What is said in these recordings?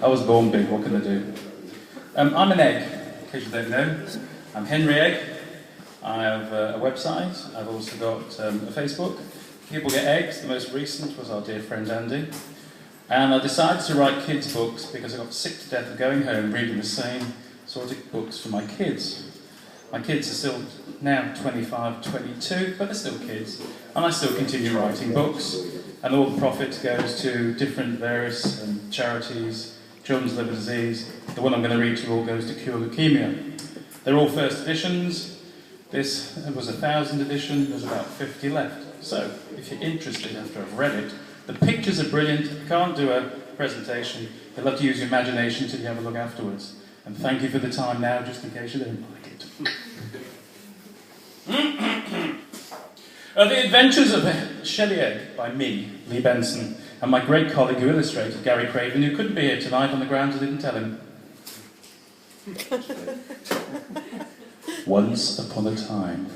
I was born big, what can I do? I'm an egg, in case you don't know. I'm Henry Egg. I have a website. I've also got a Facebook. People Get Eggs. The most recent was our dear friend Andy. And I decided to write kids' books because I got sick to death of going home reading the same sort of books for my kids. My kids are still now 25, 22, but they're still kids. And I still continue writing books. And all the profit goes to different various charities, children's liver disease. The one I'm going to read to you all goes to cure leukemia. They're all first editions. This was a 1,000 edition, there's about 50 left. So, if you're interested after I've read it, the pictures are brilliant. I can't do a presentation. You'll have to use your imagination till you have a look afterwards. And thank you for the time now, just in case you don't like it. The Adventures of Shelly Egg by me, Lee Benson, and my great colleague who illustrated, Gary Craven, who couldn't be here tonight on the grounds I didn't tell him. Once upon a time,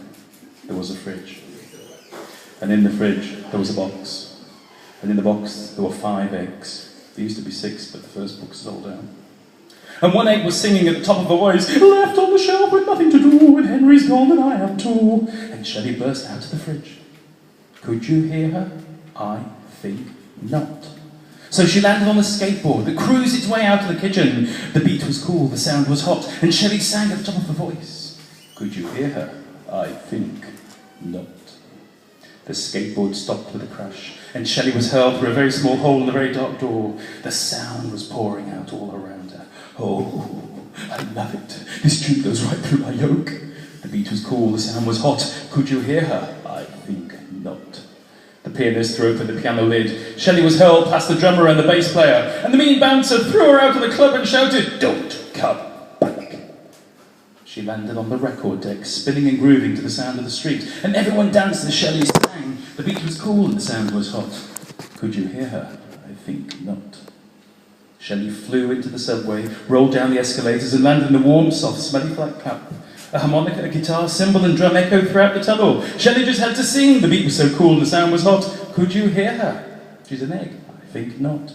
there was a fridge. And in the fridge, there was a box. And in the box, there were 5 eggs. There used to be 6, but the first book sold out. And one egg was singing at the top of her voice, "Left on the shelf with nothing to do, and Henry's gone and I have too." And Shelly burst out of the fridge. Could you hear her? I think not. So she landed on a skateboard that cruised its way out of the kitchen. The beat was cool, the sound was hot, and Shelly sang at the top of her voice. Could you hear her? I think not. The skateboard stopped with a crash, and Shelly was hurled through a very small hole in the very dark door. The sound was pouring out all around her. Oh, I love it. This tune goes right through my yolk. The beat was cool, the sound was hot. Could you hear her? I think not. The pianist threw open the piano lid. Shelly was hurled past the drummer and the bass player, and the mean bouncer threw her out of the club and shouted, "Don't come back." She landed on the record deck, spinning and grooving to the sound of the street, and everyone danced as Shelly sang. The beat was cool and the sound was hot. Could you hear her? I think not. Shelly flew into the subway, rolled down the escalators, and landed in a warm, soft, smelly flat cup. A harmonica, a guitar, cymbal, and drum echoed throughout the tunnel. Shelly just had to sing. The beat was so cool and the sound was hot. Could you hear her? She's an egg. I think not.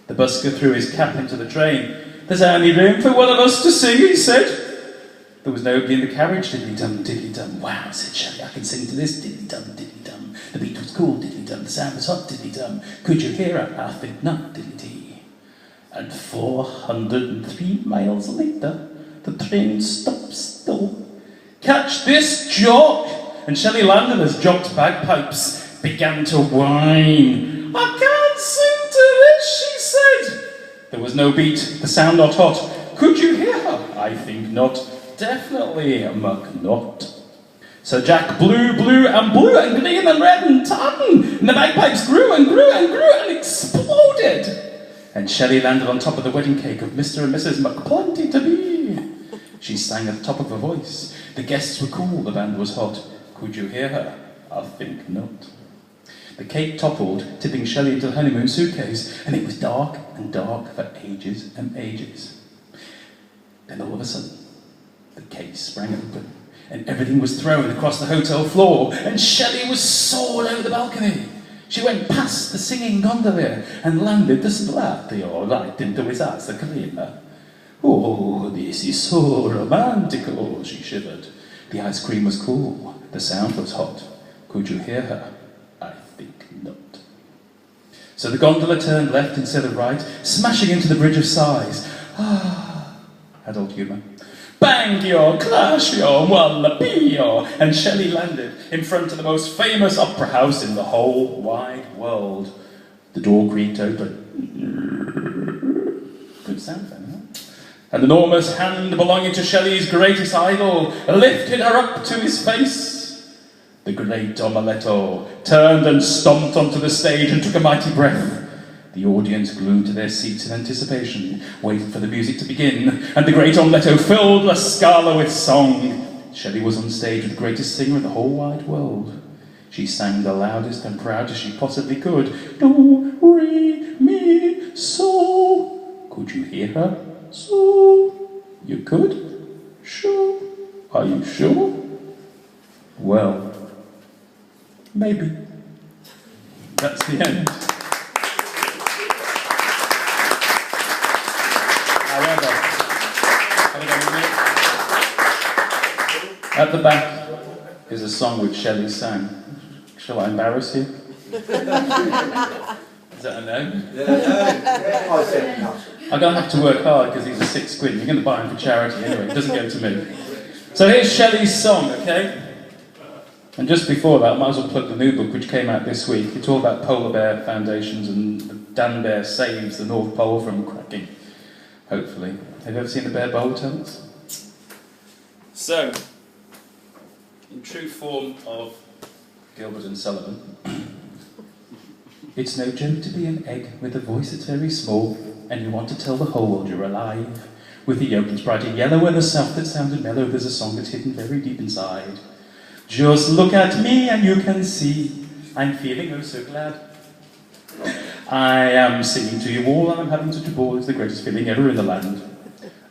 The busker threw his cap into the train. "There's only room for one of us to sing," he said. There was nobody in the carriage. Diddly-dum, diddly-dum. "Wow," said Shelly, "I can sing to this. Diddly-dum, diddly-dum. The beat was cool. Diddly-dum. The sound was hot. Diddly-dum. Could you hear her? I think not. Diddly-dee." And 403 miles later, the train stopped still. "Catch this, Jock!" And Shelly landed as Jock's bagpipes began to whine. "I can't sing to this," she said. There was no beat, the sound not hot. Could you hear her? I think not. Definitely, muck not. So Jack blew, and green and red and tan, and the bagpipes grew and grew and grew and exploded. And Shelly landed on top of the wedding cake of Mr. and Mrs. McPlenty-to-be. She sang at the top of her voice. The guests were cool, the band was hot. Could you hear her? I think not. The cake toppled, tipping Shelly into the honeymoon suitcase, and it was dark and dark for ages and ages. Then all of a sudden, the case sprang open, and everything was thrown across the hotel floor, and Shelly was soared over the balcony. She went past the singing gondolier and landed the splatio right into his ice cream. "Oh, this is so romantical," she shivered. The ice cream was cool. The sound was hot. Could you hear her? I think not. So the gondola turned left instead of right, smashing into the Bridge of Sighs. Adult humour. Bang-yo, clash-yo, wallapio, and Shelly landed in front of the most famous opera house in the whole wide world. The door creaked open. Good sound then, huh? An enormous hand belonging to Shelley's greatest idol lifted her up to his face. The great ommeleltto turned and stomped onto the stage and took a mighty breath. The audience glued to their seats in anticipation, waited for the music to begin, and the great ommeleltto filled La Scala with song. Shelley was on stage with the greatest singer in the whole wide world. She sang the loudest and proudest she possibly could. Do, re, mi, so. Could you hear her? So. You could? Sure. Are you sure? Well, maybe. That's the end. However, at the back is a song which Shelley sang. Shall I embarrass you? Is that a no? Yeah. I said no. I'm going to have to work hard because these are £6. You're going to buy them for charity anyway. It doesn't go to me. So here's Shelley's song, okay? And just before that, I might as well plug the new book which came out this week. It's all about polar bear foundations and the Dan Bear saves the North Pole from cracking. Hopefully. Have you ever seen the bear bowl tennis? So, in true form of Gilbert and Sullivan, it's no joke to be an egg with a voice that's very small, and you want to tell the whole world you're alive. With the yolk that's bright and yellow and the soft that sounded mellow, there's a song that's hidden very deep inside. Just look at me and you can see I'm feeling oh so glad. I am singing to you all and I'm having such a ball, it's the greatest feeling ever in the land.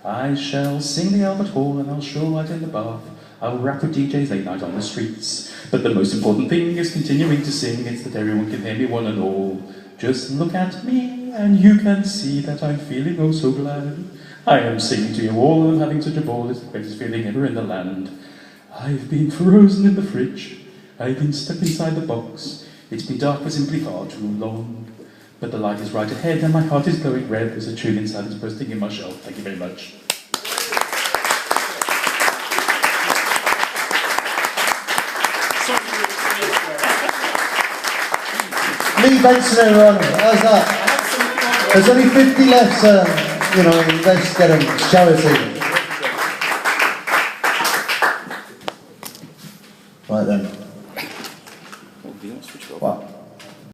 I shall sing the Albert Hall and I'll stroll right in the bath. I'll rap with DJs late night on the streets. But the most important thing is continuing to sing, it's that everyone can hear me one and all. Just look at me and you can see that I'm feeling oh so glad. I am singing to you all and I'm having such a ball, it's the greatest feeling ever in the land. I've been frozen in the fridge, I've been stuck inside the box. It's been dark for simply far too long. But the light is right ahead and my heart is glowing red. There's a tune inside that's bursting in my shell. Thank you very much. Lee Benson, everyone. How's that? There's only 50 left, so, let's get them charity.